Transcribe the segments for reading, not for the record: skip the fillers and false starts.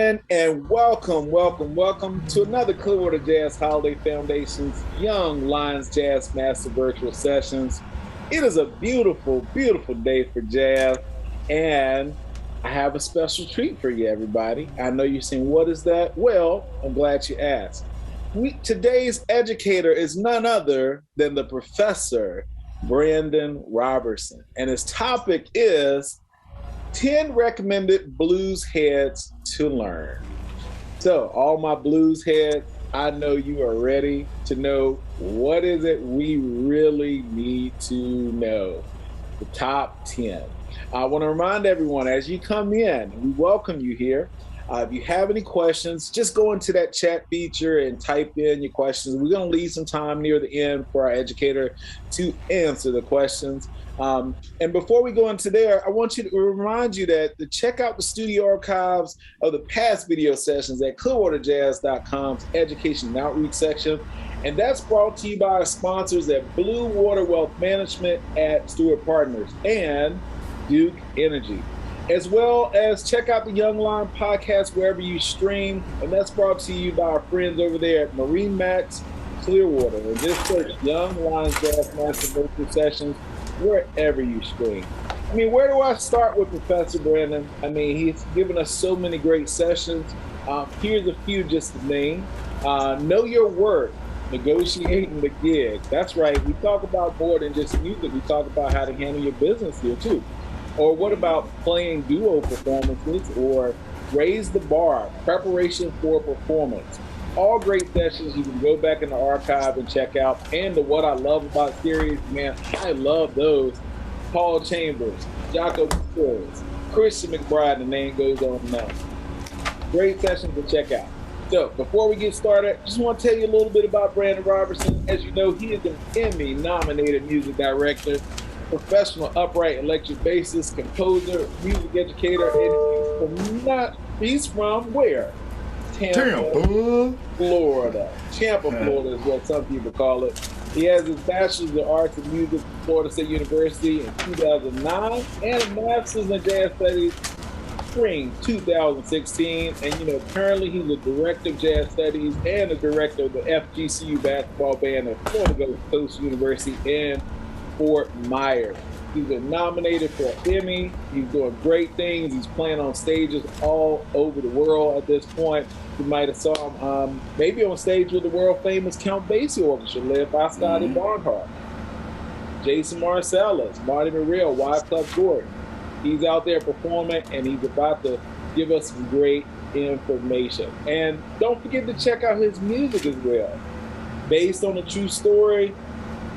gentlemen, and welcome to another Clearwater Jazz Holiday Foundation's Young Lions Jazz Master Virtual Sessions. It is a beautiful day for jazz, and I have a special treat for you, everybody. I know you're saying, what is that? Well, I'm glad you asked. Today's educator is none other than the Professor Brandon Robertson, and his topic is 10 recommended blues heads to learn. So all my blues heads, I know you are ready to know what is it we really need to know. The top 10. I want to remind everyone as you come in, we welcome you here. If you have any questions, just go into that chat feature and type in your questions. We're going to leave some time near the end for our educator to answer the questions. And before we go into there, I want you to remind you that to check out the studio archives of the past video sessions at clearwaterjazz.com's education and outreach section. And that's brought to you by our sponsors at Blue Water Wealth Management at Stewart Partners and Duke Energy, as well as check out the Young Lion podcast wherever you stream. And that's brought to you by our friends over there at Marine Max Clearwater. And just search Young Lions Jazz Master Virtual Sessions wherever you stream. I mean, where do I start with Professor Brandon? I mean, he's given us so many great sessions. Here's a few just to name. Know your worth, negotiating the gig. That's right. We talk about more than just music. We talk about how to handle your business here too. Or what about playing duo performances or raise the bar, preparation for performance. All great sessions you can go back in the archive and check out. And the What I Love About series, man, I love those. Paul Chambers, Jocko Torres, Christian McBride, the name goes on and on. Great sessions to check out. So before we get started, just want to tell you a little bit about Brandon Robertson. As you know, he is an Emmy-nominated music director, professional upright electric bassist, composer, music educator, and he's from where? Tampa, Florida. Tampa, Florida is what some people call it. He has his Bachelor's of Arts in Music from Florida State University in 2009 and a Master's in Jazz Studies spring 2016. And currently he's a director of Jazz Studies and a director of the FGCU basketball band at Florida Gulf Coast University in Fort Myers. He's been nominated for an Emmy. He's doing great things. He's playing on stages all over the world at this point. You might have saw him maybe on stage with the world famous Count Basie Orchestra led by Scotty Barnhart. Jason Marcellus, Marty Merrill, Wyclef Gordon. He's out there performing and he's about to give us some great information. And don't forget to check out his music as well. Based on a true story,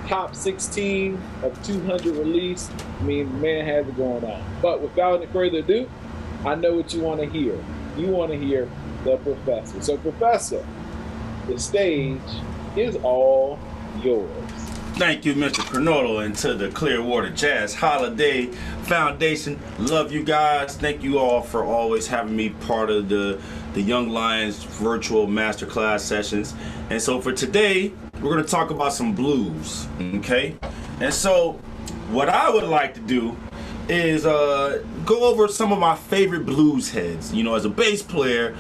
top 16 of 200 release. I mean, the man has it going on. But without any further ado, I know what you want to hear. You want to hear the Professor. So, Professor, the stage is all yours. Thank you, Mr. Cronoto, and to the Clearwater Jazz Holiday Foundation. Love you guys. Thank you all for always having me part of the Young Lions virtual masterclass sessions. And so for today, we're going to talk about some blues, okay? And so what I would like to do is go over some of my favorite blues heads. As a bass player,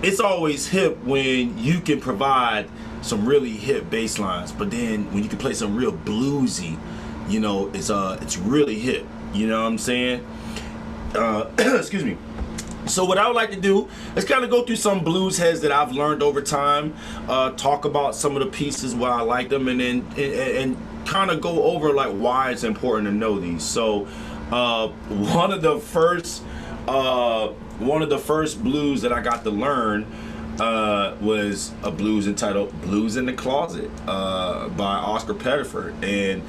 it's always hip when you can provide some really hip bass lines, but then when you can play some real bluesy, it's really hip. You know what I'm saying? Excuse me. So what I would like to do is kind of go through some blues heads that I've learned over time, talk about some of the pieces why I like them, and then and kind of go over like why it's important to know these. So one of the first blues that I got to learn was a blues entitled "Blues in the Closet" by Oscar Pettiford, and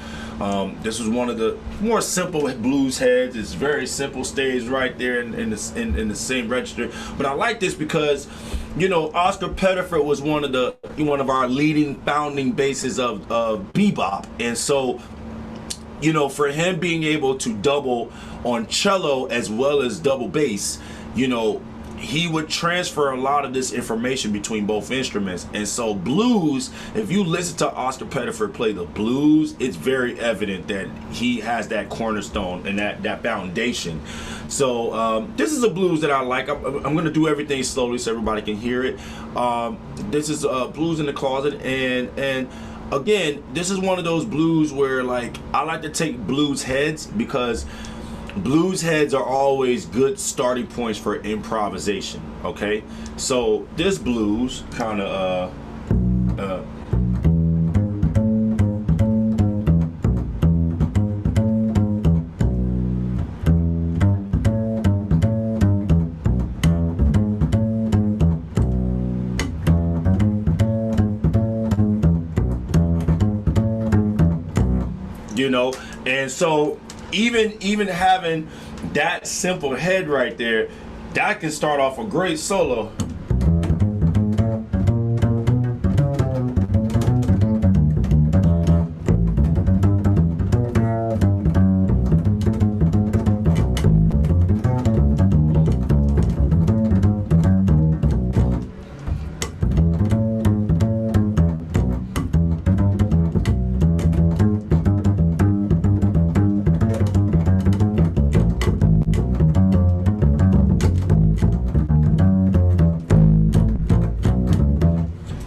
this was one of the more simple blues heads. It's very simple, stays right there in the same register. But I like this because, Oscar Pettiford was one of our leading founding bassists of bebop, and so, for him being able to double on cello as well as double bass, he would transfer a lot of this information between both instruments. And so blues, if you listen to Oscar Pettiford play the blues, it's very evident that he has that cornerstone and that foundation. So this is a blues that I like. I'm going to do everything slowly so everybody can hear it. This is Blues in the Closet, and again, this is one of those blues where, like, I like to take blues heads because blues heads are always good starting points for improvisation. Okay, so this blues kind of you know, and so even having that simple head right there, that can start off a great solo.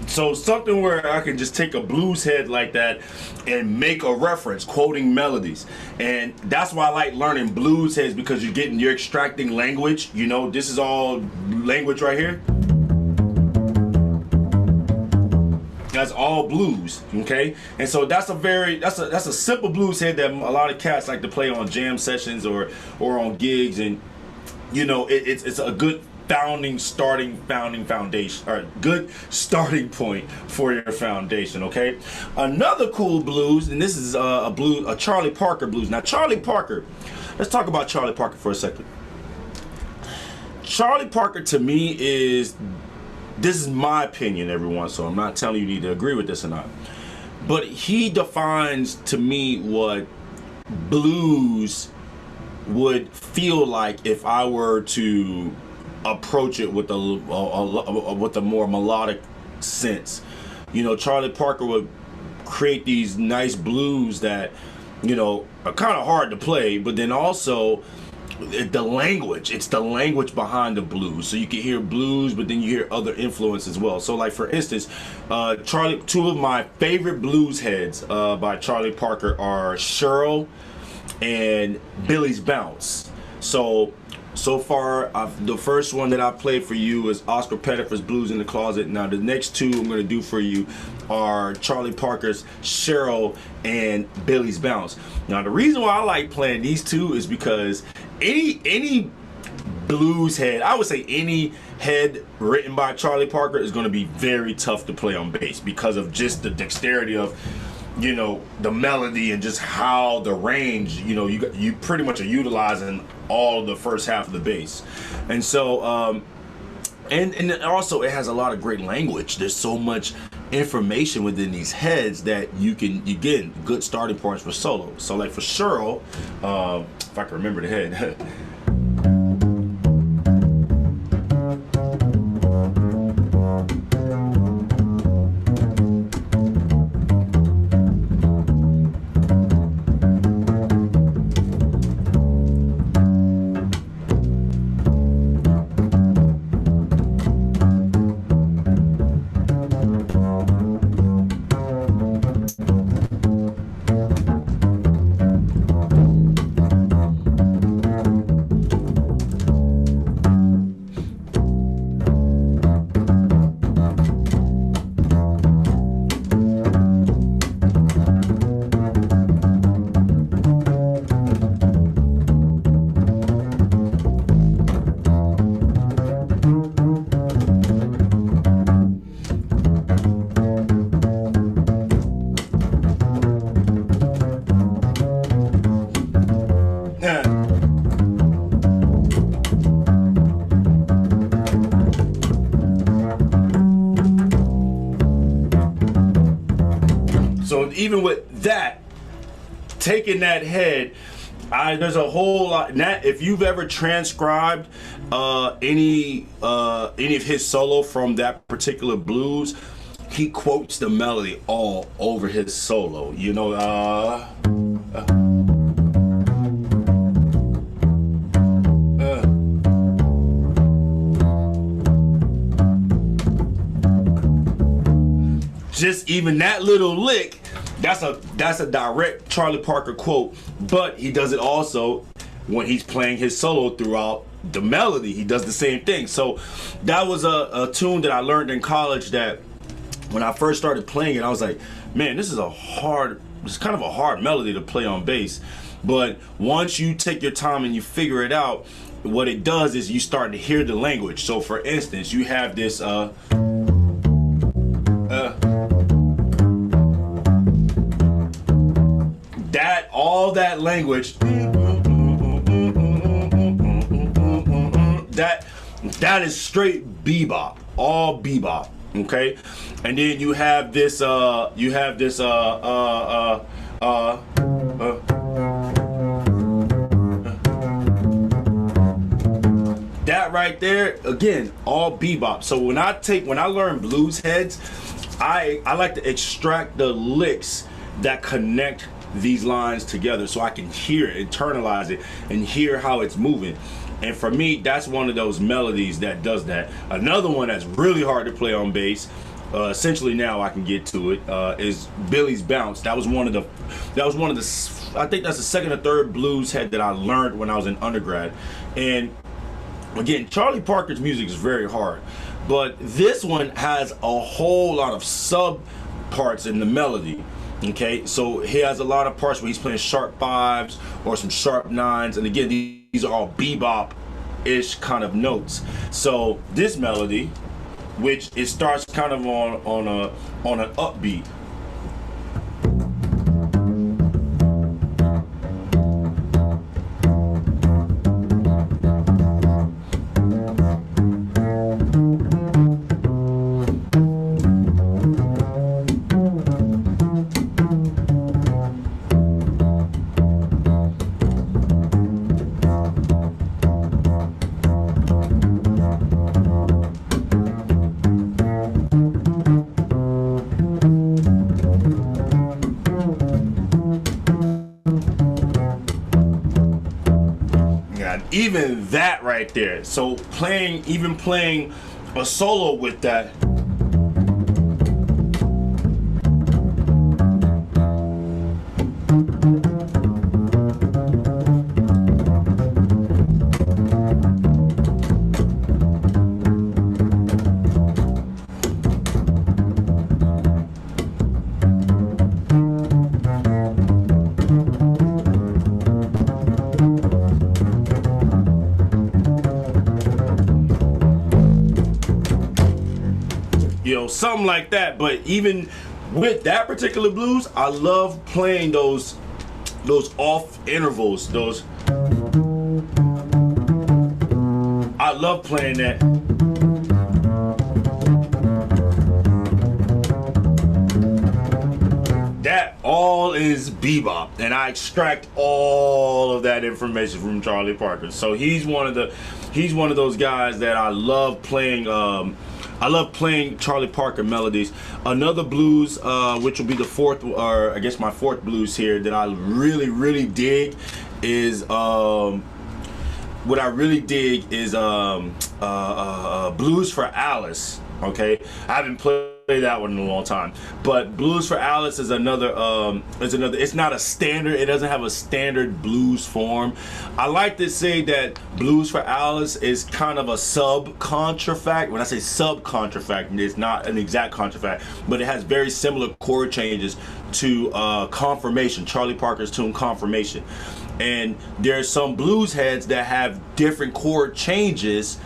So something where I can just take a blues head like that and make a reference, quoting melodies. And that's why I like learning blues heads, because you're extracting language. You know, this is all language right here. That's all blues, okay? And so that's a simple blues head that a lot of cats like to play on jam sessions or on gigs, and you know, it's a good foundation, or good starting point for your foundation. Okay, another cool blues, and this is a Charlie Parker blues. Now Charlie Parker, let's talk about Charlie Parker for a second. Charlie Parker, to me, this is my opinion, everyone, so I'm not telling you need to agree with this or not, but he defines to me what blues would feel like if I were to approach it with a more melodic sense. You know, Charlie Parker would create these nice blues that, you know, are kind of hard to play, but then also it's the language behind the blues. So you can hear blues, but then you hear other influence as well. So like, for instance, two of my favorite blues heads by Charlie Parker are Cheryl and Billy's Bounce. So far, the first one that I played for you is Oscar Pettiford's Blues in the Closet. Now the next two I'm going to do for you are Charlie Parker's Cheryl and Billy's Bounce. Now the reason why I like playing these two is because any blues head, I would say any head written by Charlie Parker, is going to be very tough to play on bass because of just the dexterity of, you know, the melody and just how the range, you know, you pretty much are utilizing all of the first half of the bass. And so and also it has a lot of great language. There's so much information within these heads that you get good starting points for solo. So like for Cheryl, if I can remember the head. So even with that, taking that head There's a whole lot. If you've ever transcribed any of his solo from that particular blues, he quotes the melody all over his solo. You know, just even that little lick. That's a direct Charlie Parker quote, but he does it also when he's playing his solo throughout the melody. He does the same thing. So that was a tune that I learned in college that when I first started playing it, I was like, man, this is kind of a hard melody to play on bass. But once you take your time and you figure it out, what it does is you start to hear the language. So for instance, you have this all that language, that is straight bebop, all bebop, okay? And then you have this that right there, again, all bebop. So when I learn blues heads, I like to extract the licks that connect these lines together so I can hear it, internalize it, and hear how it's moving. And for me, that's one of those melodies that does that. Another one that's really hard to play on bass, essentially now I can get to it, is Billy's Bounce. That was one of the I think that's the second or third blues head that I learned when I was in undergrad. And again, Charlie Parker's music is very hard, but this one has a whole lot of sub parts in the melody. Okay, so he has a lot of parts where he's playing sharp fives or some sharp nines, and again, these are all bebop-ish kind of notes. So this melody, which it starts kind of on an upbeat. Even that right there. So playing a solo with that. Something like that. But even with that particular blues, I love playing those off intervals. I love playing that. That all is bebop, and I extract all of that information from Charlie Parker. So he's one of those guys that I love playing. I love playing Charlie Parker melodies. Another blues, which will be the fourth, or I guess my fourth blues here, that I really, really dig is Blues for Alice. Okay, I haven't played that one in a long time, but Blues for Alice is another. It's not a standard. It doesn't have a standard blues form. I like to say that Blues for Alice is kind of a sub-contrafact. When I say sub-contrafact, it's not an exact contrafact, but it has very similar chord changes to Confirmation, Charlie Parker's tune Confirmation. And there's some blues heads that have different chord changes,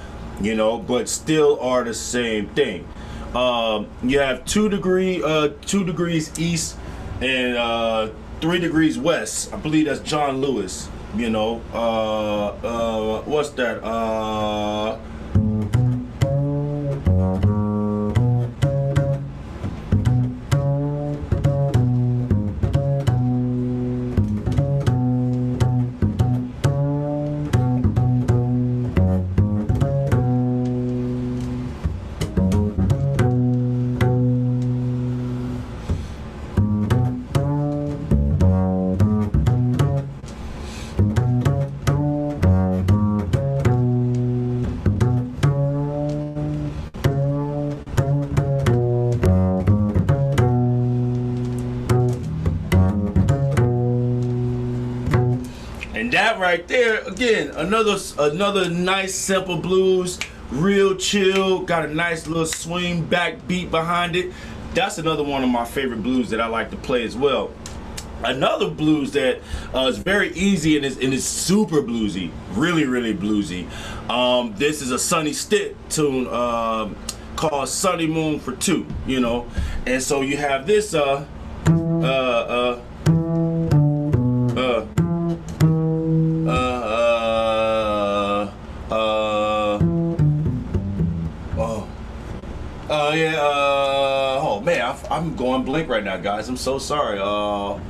but still are the same thing. You have 2 degrees east and 3 degrees west. I believe that's John Lewis. What's that? And that right there, again, another nice simple blues, real chill, got a nice little swing back beat behind it. That's another one of my favorite blues that I like to play as well. Another blues that is very easy and is super bluesy, really bluesy. This is a Sonny Stitt tune called Sunny Moon for Two, you know. And so you have this oh yeah, oh man, I'm going blank right now, guys. I'm so sorry. Oh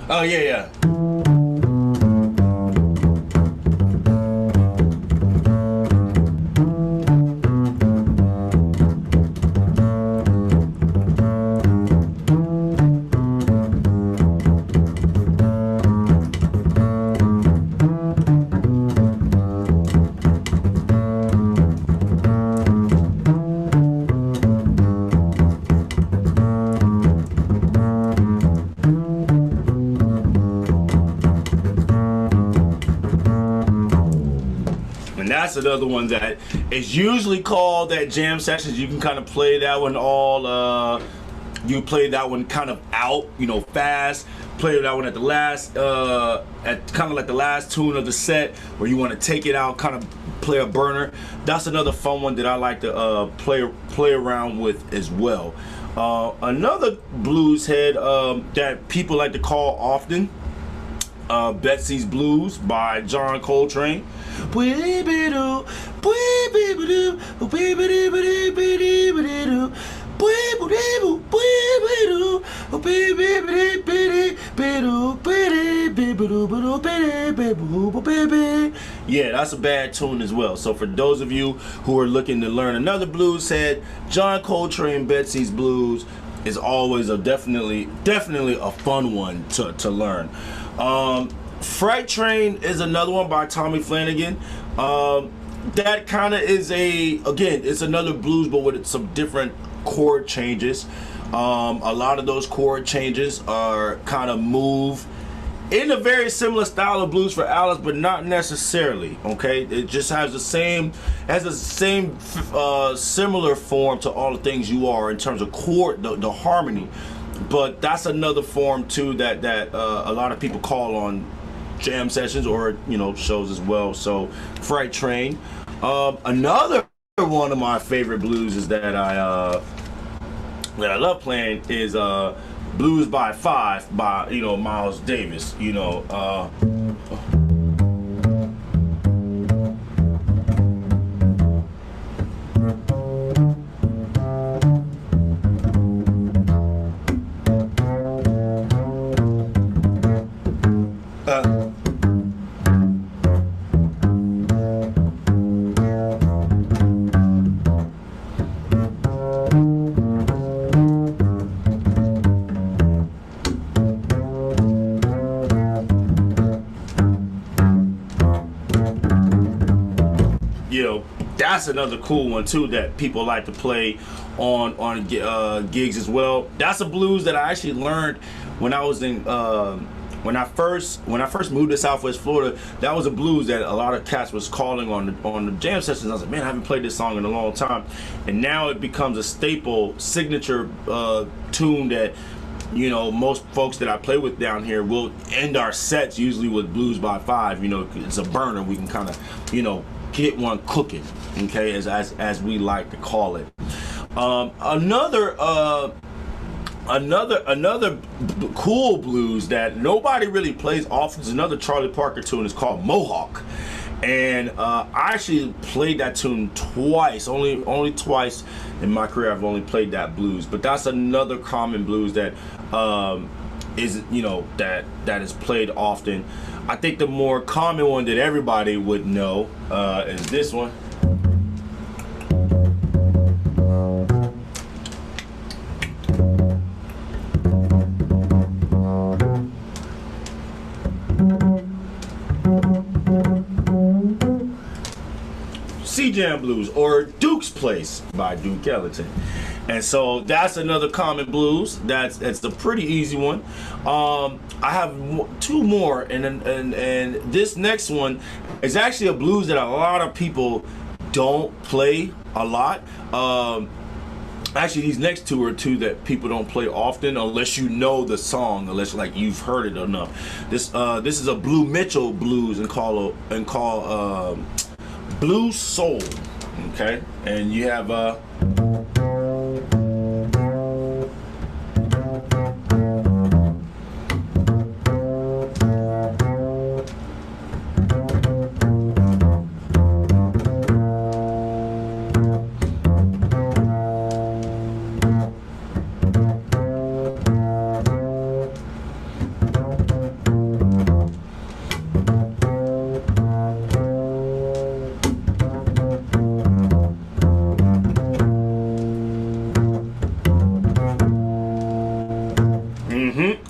yeah. That's another one that is usually called at jam sessions. You can kind of play that one you play that one kind of out, you know, fast. Play that one at the last, at kind of like the last tune of the set, where you want to take it out, kind of play a burner. That's another fun one that I like to play around with as well. Another blues head that people like to call often, Betsy's Blues by John Coltrane. Yeah, that's a bad tune as well. So for those of you who are looking to learn another blues head, John Coltrane, Betsy's Blues is always definitely a fun one to learn. Freight Train is another one by Tommy Flanagan. That kind of is it's another blues, but with some different chord changes. A lot of those chord changes are kind of move in a very similar style of blues for Alice, but not necessarily. Okay, it just has the same similar form to All the Things You Are in terms of chord, the harmony. But that's another form too that a lot of people call on jam sessions or, you know, shows as well. So Freight Train. Another one of my favorite blues is that I love playing is Blues by Five by, you know, Miles Davis. You know, that's another cool one too that people like to play on gigs as well. That's a blues that I actually learned when I was in when I first moved to Southwest Florida. That was a blues that a lot of cats was calling on the jam sessions. I was like, man, I haven't played this song in a long time, and now it becomes a staple signature tune that, you know, most folks that I play with down here will end our sets usually with Blues by Five. You know, it's a burner. We can kind of, you know, get one cooking, okay, as we like to call it. Another cool blues that nobody really plays often is another Charlie Parker tune. It's called Mohawk, and I actually played that tune twice, only twice in my career. I've only played that blues, but that's another common blues that is, you know, that is played often. I think the more common one that everybody would know is this one. C Jam Blues, or Duke's Place by Duke Ellington. And so that's another common blues. That's a pretty easy one. I have two more, and this next one is actually a blues that a lot of people don't play a lot. Actually, these next two are two that people don't play often, unless you know the song, unless like you've heard it enough. This is a Blue Mitchell blues and call Blue Soul. Okay, and you have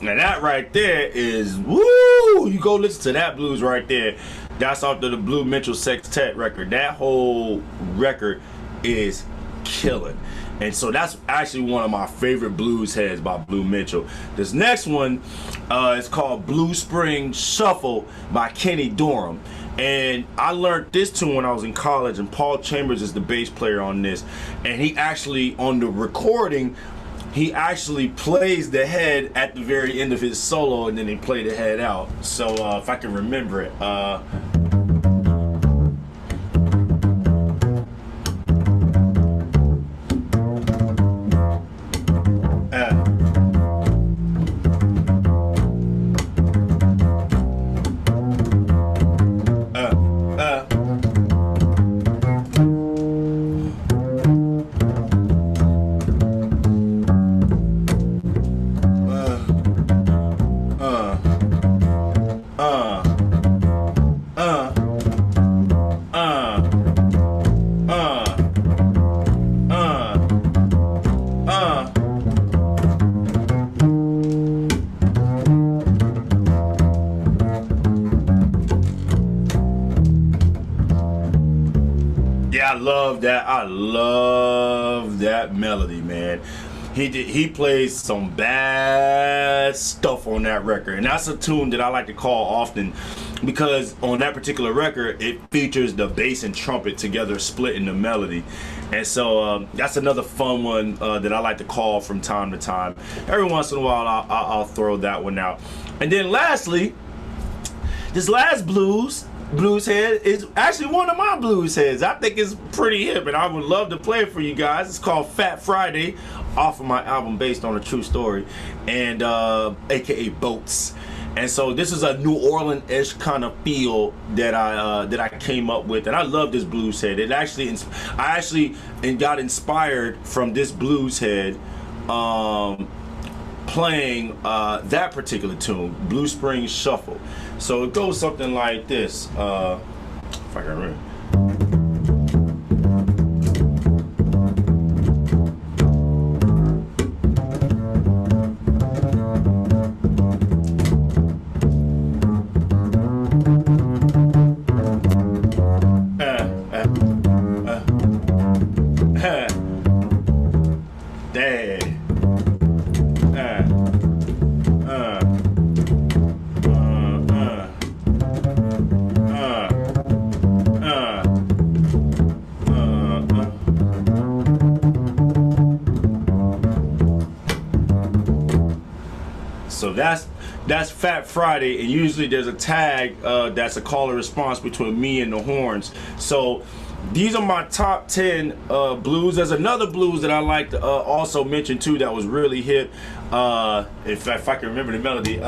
now that right there is woo. You go listen to that blues right there. That's off of the Blue Mitchell Sextet record. That whole record is killing. And so that's actually one of my favorite blues heads by Blue Mitchell. This next one is called Blue Spring Shuffle by Kenny Dorham. And I learned this tune when I was in college, and Paul Chambers is the bass player on this. And he actually, on the recording, he actually plays the head at the very end of his solo, and then they play the head out. So if I can remember it. I love that melody, man. He plays some bad stuff on that record, and that's a tune that I like to call often because on that particular record it features the bass and trumpet together splitting the melody. And so that's another fun one that I like to call from time to time. Every once in a while I'll throw that one out. And then lastly, this last blues head is actually one of my blues heads. I think it's pretty hip, and I would love to play it for you guys. It's called Fat Friday, off of my album Based on a True Story, and aka Boats. And so this is a New Orleans-ish kind of feel that I came up with, and I love this blues head. I actually got inspired from this blues head playing that particular tune, Blue Spring Shuffle. So it goes something like this. If I can remember. So that's Fat Friday, and usually there's a tag that's a call and response between me and the horns. So these are my top 10 blues. There's another blues that I like to also mention too that was really hip. If I can remember the melody.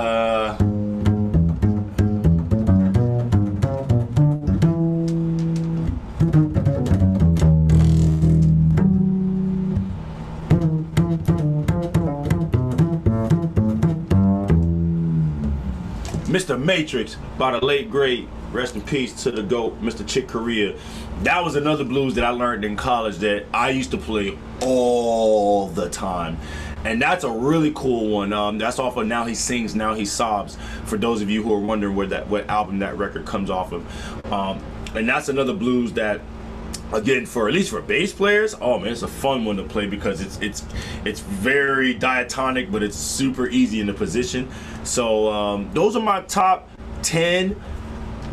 Mr. Matrix by the late great, rest in peace to the GOAT, Mr. Chick Corea. That was another blues that I learned in college that I used to play all the time. And that's a really cool one. That's off of Now He Sings, Now He Sobs, for those of you who are wondering what album that record comes off of. And that's another blues that again, for at least for bass players, oh man, it's a fun one to play because it's very diatonic, but it's super easy in the position. So those are my top 10.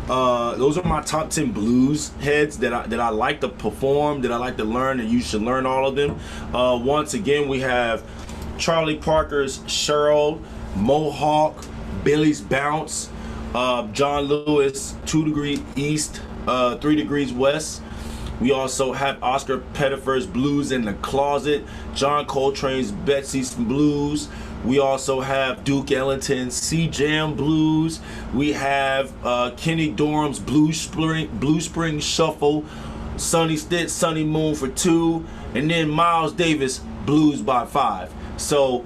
Those are my top 10 blues heads that I like to perform, that I like to learn, and you should learn all of them. Once again, we have Charlie Parker's Cheryl, Mohawk, Billy's Bounce, John Lewis, 2 Degrees East, 3 Degrees West. We also have Oscar Pettifer's Blues in the Closet, John Coltrane's Betsy's Blues. We also have Duke Ellington's Sea Jam Blues. We have Kenny Dorham's Blue Spring Shuffle, Sonny Stitt, Sunny Moon for 2, and then Miles Davis Blues by 5. So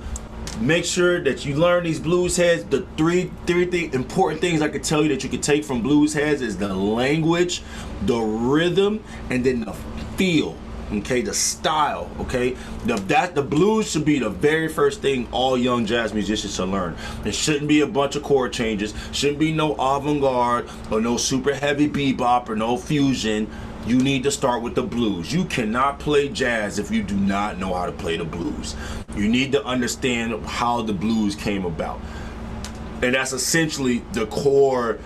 make sure that you learn these blues heads. The three important things I could tell you that you could take from blues heads is the language, the rhythm, and then the feel. Okay, the style. Okay, the blues should be the very first thing all young jazz musicians should learn. It shouldn't be a bunch of chord changes. Shouldn't be no avant-garde or no super heavy bebop or no fusion. You need to start with the blues. You cannot play jazz if you do not know how to play the blues. You need to understand how the blues came about. And that's essentially the core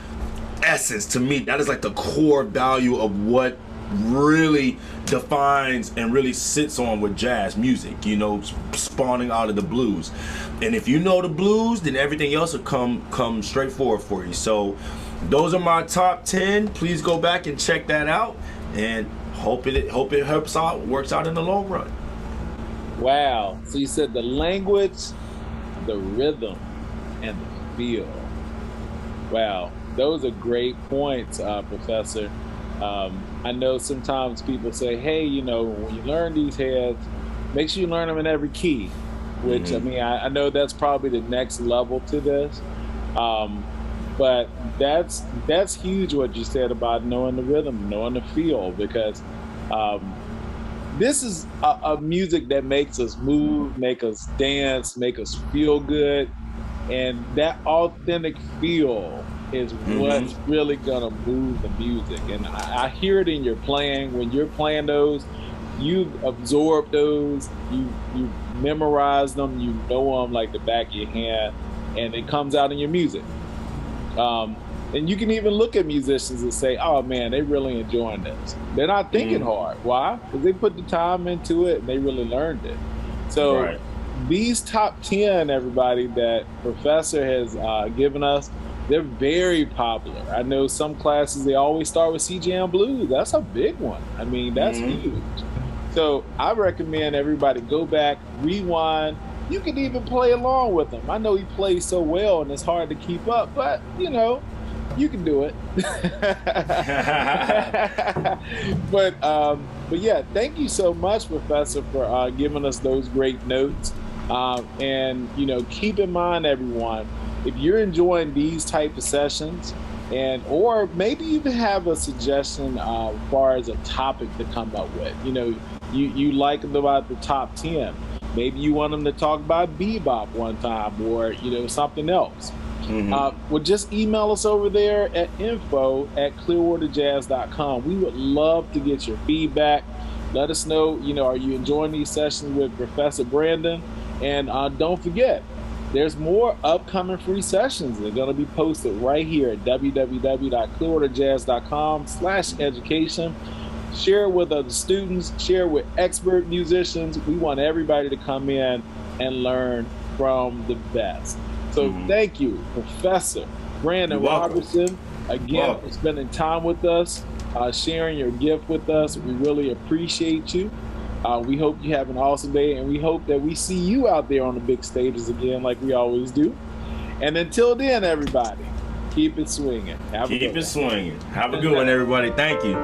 essence to me. That is like the core value of what really defines and really sits on with jazz music, you know, spawning out of the blues. And if you know the blues, then everything else will come straightforward for you. So those are my top 10. Please go back and check that out, and hope it helps out, works out in the long run. Wow. So you said the language, the rhythm, and the feel. Wow. Those are great points, Professor. I know sometimes people say, hey, you know, when you learn these heads, make sure you learn them in every key, which, I mean, I know that's probably the next level to this. But that's huge what you said about knowing the rhythm, knowing the feel, because this is a music that makes us move, make us dance, make us feel good. And that authentic feel is what's really gonna move the music. And I hear it in your playing. When you're playing those, you absorb those, you memorize them, you know them like the back of your hand, and it comes out in your music. And you can even look at musicians and say, oh man, they really enjoying this. They're not thinking hard. Why? Because they put the time into it and they really learned it. So these top 10, everybody, that Professor has given us, they're very popular. I know some classes, they always start with Sea Jam Blues. That's a big one. I mean, that's huge. So I recommend everybody go back, rewind. You can even play along with him. I know he plays so well and it's hard to keep up, but you know, you can do it. But yeah, thank you so much, Professor, for giving us those great notes. And you know, keep in mind, everyone, if you're enjoying these type of sessions, or maybe even have a suggestion as far as a topic to come up with. You know, you like about the top 10. Maybe you want them to talk about bebop one time, or you know, something else. Well, just email us over there at info@clearwaterjazz.com. We would love to get your feedback. Let us know, you know, are you enjoying these sessions with Professor Brandon? And don't forget, there's more upcoming free sessions. They're going to be posted right here at www.clearwaterjazz.com/education. Share it with other students, share it with expert musicians. We want everybody to come in and learn from the best. So thank you, Professor Brandon Robertson, again, for spending time with us, sharing your gift with us. We really appreciate you. We hope you have an awesome day, and we hope that we see you out there on the big stages again like we always do. And until then, everybody, keep it swinging. Keep it swinging. Have a good one, everybody. Thank you.